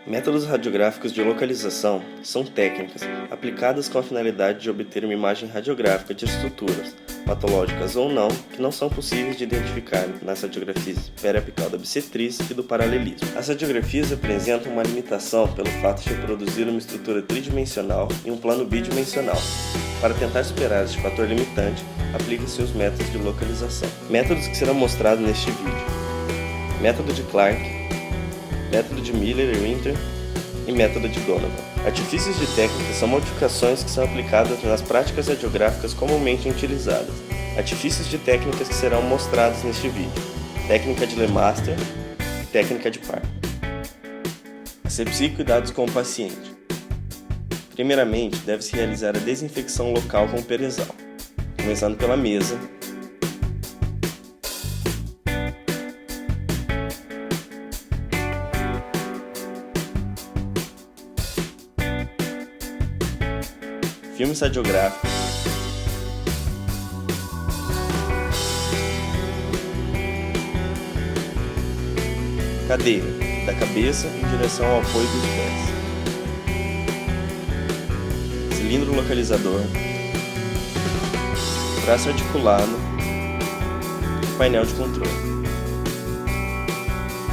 Métodos radiográficos de localização são técnicas aplicadas com a finalidade de obter uma imagem radiográfica de estruturas, patológicas ou não, que não são possíveis de identificar nas radiografias periapical da bissetriz e do paralelismo. As radiografias apresentam uma limitação pelo fato de reproduzir uma estrutura tridimensional em um plano bidimensional. Para tentar superar este fator limitante, aplica-se os métodos de localização. Métodos que serão mostrados neste vídeo: método de Clark, método de Miller e Winter e método de Donovan. Artifícios de técnica são modificações que são aplicadas nas práticas radiográficas comumente utilizadas. Artifícios de técnicas que serão mostrados neste vídeo: técnica de Lemaster e técnica de Parr. Asepsia e cuidados com o paciente. Primeiramente, deve-se realizar a desinfecção local com perezal, começando pela mesa, filmes radiográficos, cadeira, da cabeça em direção ao apoio dos pés, cilindro localizador, braço articulado, painel de controle.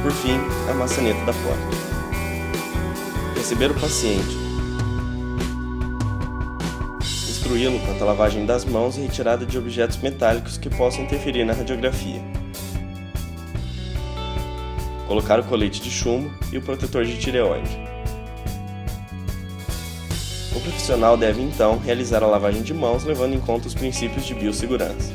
Por fim, a maçaneta da porta. Receber o paciente, instruí-lo quanto à lavagem das mãos e retirada de objetos metálicos que possam interferir na radiografia. Colocar o colete de chumbo e o protetor de tireoide. O profissional deve então realizar a lavagem de mãos levando em conta os princípios de biossegurança.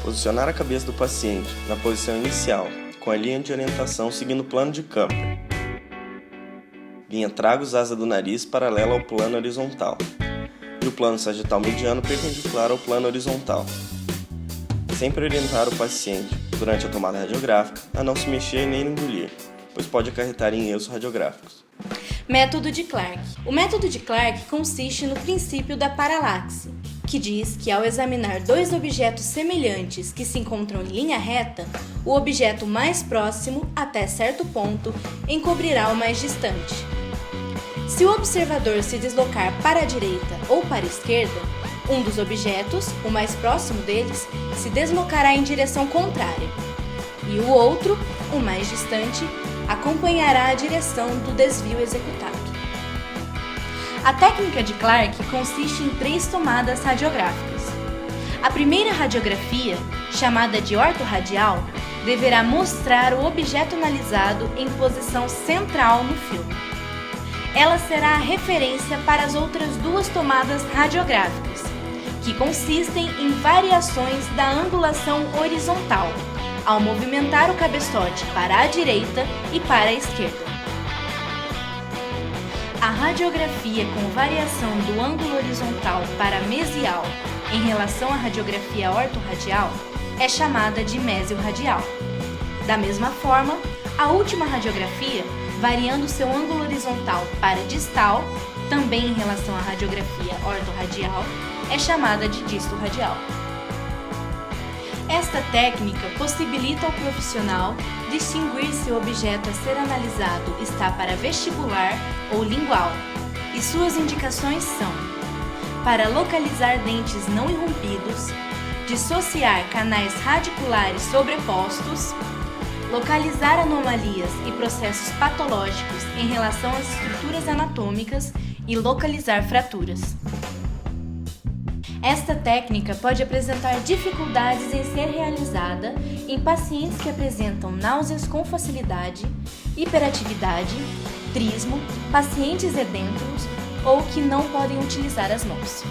Posicionar a cabeça do paciente na posição inicial, com a linha de orientação seguindo o plano de Camper. Linha tragus-asa do nariz paralela ao plano horizontal e o plano sagital mediano perpendicular ao plano horizontal. Sempre orientar o paciente, durante a tomada radiográfica, a não se mexer nem engolir, pois pode acarretar em erros radiográficos. Método de Clark. O método de Clark consiste no princípio da paralaxe, que diz que ao examinar dois objetos semelhantes que se encontram em linha reta, o objeto mais próximo, até certo ponto, encobrirá o mais distante. Se o observador se deslocar para a direita ou para a esquerda, um dos objetos, o mais próximo deles, se deslocará em direção contrária, e o outro, o mais distante, acompanhará a direção do desvio executado. A técnica de Clark consiste em 3 tomadas radiográficas. A primeira radiografia, chamada de ortorradial, deverá mostrar o objeto analisado em posição central no filme. Ela será a referência para as outras 2 tomadas radiográficas, que consistem em variações da angulação horizontal, ao movimentar o cabeçote para a direita e para a esquerda. A radiografia com variação do ângulo horizontal para mesial em relação à radiografia ortorradial é chamada de mesiorradial. Da mesma forma, a última radiografia, variando seu ângulo horizontal para distal, também em relação à radiografia ortorradial, é chamada de distorradial. Esta técnica possibilita ao profissional distinguir se o objeto a ser analisado está para vestibular ou lingual, e suas indicações são: para localizar dentes não irrompidos, dissociar canais radiculares sobrepostos, localizar anomalias e processos patológicos em relação às estruturas anatômicas e localizar fraturas. Esta técnica pode apresentar dificuldades em ser realizada em pacientes que apresentam náuseas com facilidade, hiperatividade, trismo, pacientes edêntulos ou que não podem utilizar as mãos.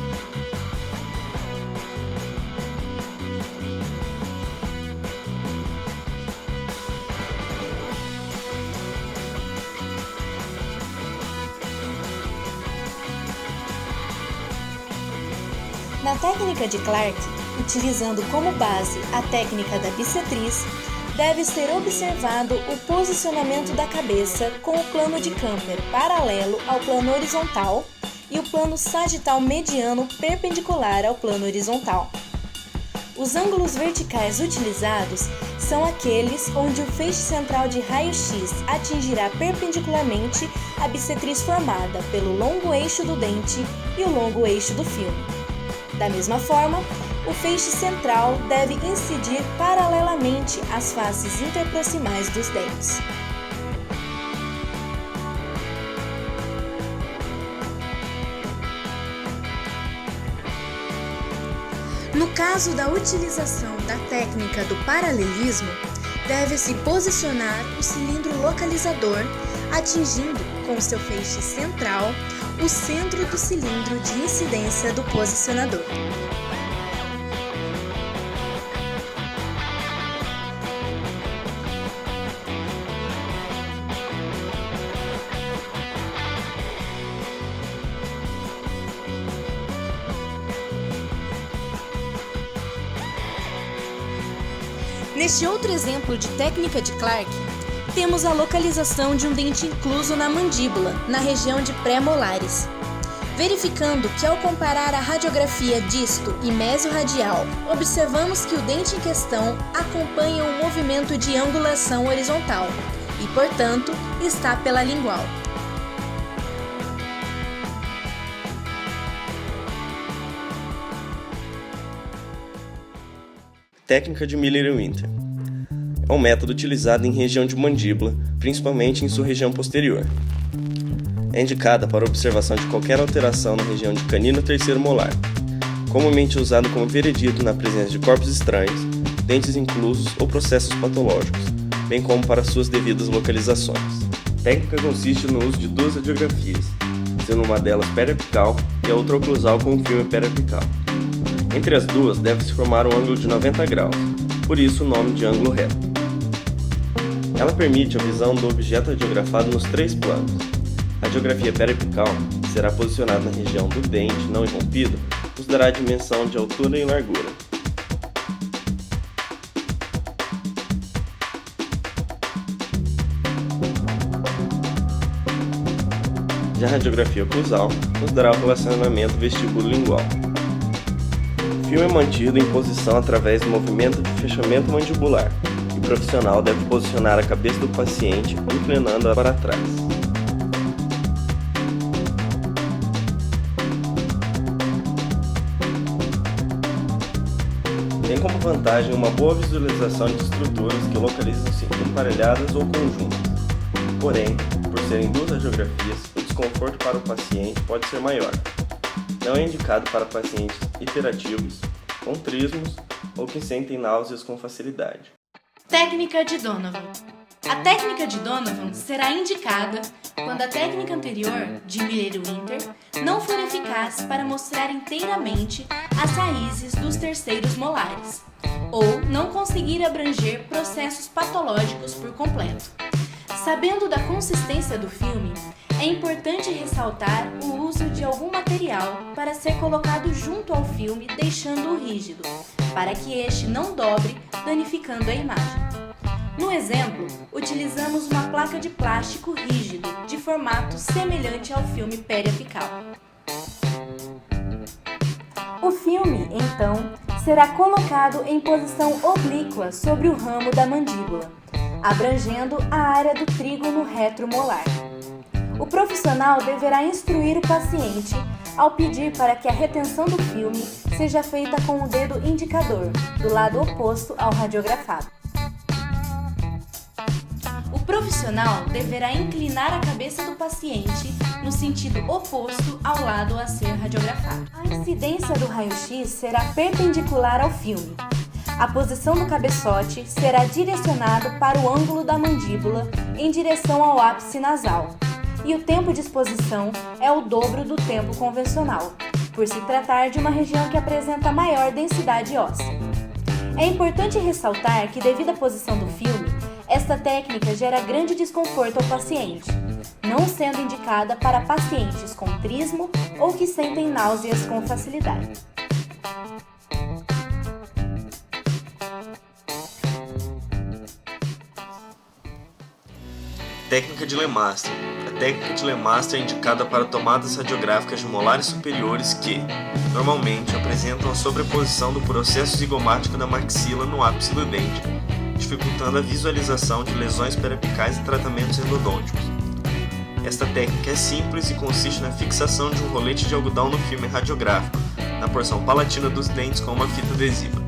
Na técnica de Clark, utilizando como base a técnica da bissetriz, deve ser observado o posicionamento da cabeça com o plano de Camper paralelo ao plano horizontal e o plano sagital mediano perpendicular ao plano horizontal. Os ângulos verticais utilizados são aqueles onde o feixe central de raio-x atingirá perpendicularmente a bissetriz formada pelo longo eixo do dente e o longo eixo do filme. Da mesma forma, o feixe central deve incidir paralelamente às faces interproximais dos dentes. No caso da utilização da técnica do paralelismo, deve-se posicionar o cilindro localizador, atingindo com seu feixe central o centro do cilindro de incidência do posicionador. Neste outro exemplo de técnica de Clark, temos a localização de um dente incluso na mandíbula, na região de pré-molares. Verificando que ao comparar a radiografia disto e mesorradial, observamos que o dente em questão acompanha um movimento de angulação horizontal e, portanto, está pela lingual. Técnica de Miller e Winter. É um método utilizado em região de mandíbula, principalmente em sua região posterior. É indicada para observação de qualquer alteração na região de canino terceiro molar, comumente usado como veredito na presença de corpos estranhos, dentes inclusos ou processos patológicos, bem como para suas devidas localizações. A técnica consiste no uso de duas radiografias, sendo uma delas periapical e a outra oclusal com o filme periapical. Entre as duas deve-se formar um ângulo de 90 graus, por isso o nome de ângulo reto. Ela permite a visão do objeto radiografado nos três planos. A radiografia periapical, que será posicionada na região do dente não irrompido, nos dará a dimensão de altura e largura. Já a radiografia oclusal nos dará o relacionamento vestíbulo-lingual. O fio é mantido em posição através do movimento de fechamento mandibular e o profissional deve posicionar a cabeça do paciente inclinando-a para trás. Tem como vantagem uma boa visualização de estruturas que localizam-se emparelhadas ou conjuntas. Porém, por serem duas radiografias, o desconforto para o paciente pode ser maior. Não é indicado para pacientes hiperativos, com trismos ou que sentem náuseas com facilidade. Técnica de Donovan. A técnica de Donovan será indicada quando a técnica anterior, de Miller e Winter, não for eficaz para mostrar inteiramente as raízes dos terceiros molares, ou não conseguir abranger processos patológicos por completo. Sabendo da consistência do filme, é importante ressaltar o uso de algum material para ser colocado junto ao filme, deixando-o rígido, para que este não dobre, danificando a imagem. No exemplo, utilizamos uma placa de plástico rígido, de formato semelhante ao filme periapical. O filme, então, será colocado em posição oblíqua sobre o ramo da mandíbula, abrangendo a área do trígono retromolar. O profissional deverá instruir o paciente ao pedir para que a retenção do filme seja feita com o dedo indicador, do lado oposto ao radiografado. O profissional deverá inclinar a cabeça do paciente no sentido oposto ao lado a ser radiografado. A incidência do raio-x será perpendicular ao filme. A posição do cabeçote será direcionada para o ângulo da mandíbula em direção ao ápice nasal. E o tempo de exposição é o dobro do tempo convencional, por se tratar de uma região que apresenta maior densidade óssea. É importante ressaltar que, devido à posição do filme, esta técnica gera grande desconforto ao paciente, não sendo indicada para pacientes com trismo ou que sentem náuseas com facilidade. Técnica de Lemaster. A técnica de Lemaster é indicada para tomadas radiográficas de molares superiores que, normalmente, apresentam a sobreposição do processo zigomático da maxila no ápice do dente, dificultando a visualização de lesões periapicais e tratamentos endodônticos. Esta técnica é simples e consiste na fixação de um rolete de algodão no filme radiográfico, na porção palatina dos dentes com uma fita adesiva.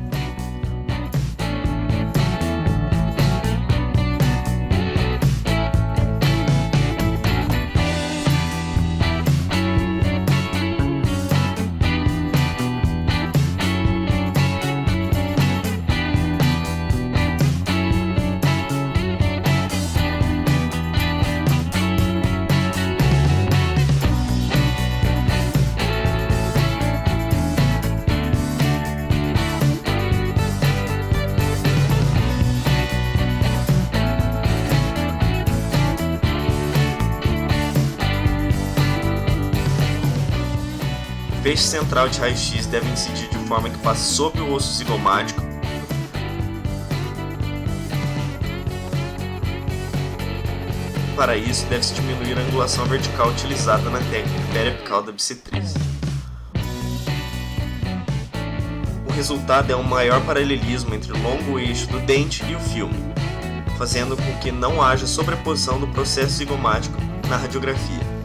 O feixe central de raio-x deve incidir de forma que passe sobre o osso zigomático. Para isso, deve-se diminuir a angulação vertical utilizada na técnica periapical da bissetriz. O resultado é um maior paralelismo entre o longo eixo do dente e o filme, fazendo com que não haja sobreposição do processo zigomático na radiografia.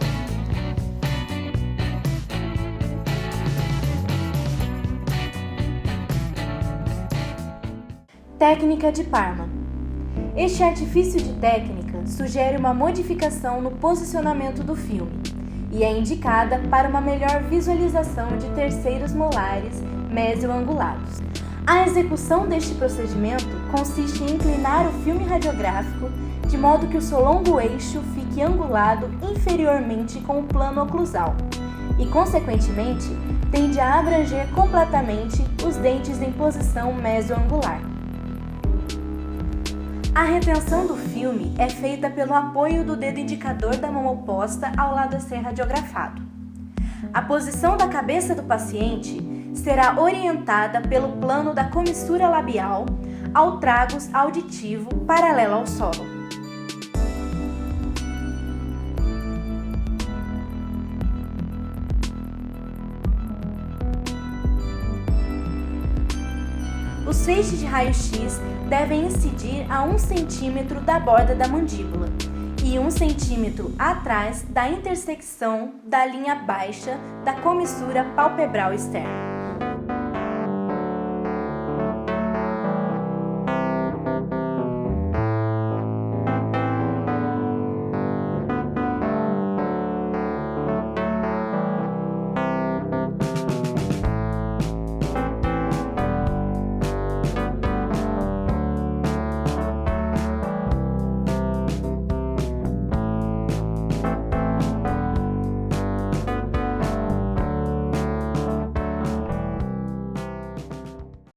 Técnica de Parma. Este artifício de técnica sugere uma modificação no posicionamento do filme e é indicada para uma melhor visualização de terceiros molares mesioangulados. A execução deste procedimento consiste em inclinar o filme radiográfico de modo que o seu longo eixo fique angulado inferiormente com o plano oclusal e, consequentemente, tende a abranger completamente os dentes em posição mesioangular. A retenção do filme é feita pelo apoio do dedo indicador da mão oposta ao lado a ser radiografado. A posição da cabeça do paciente será orientada pelo plano da comissura labial ao tragus auditivo paralelo ao solo. Os feixes de raio-x devem incidir a 1 cm da borda da mandíbula e 1 cm atrás da intersecção da linha baixa da comissura palpebral externa.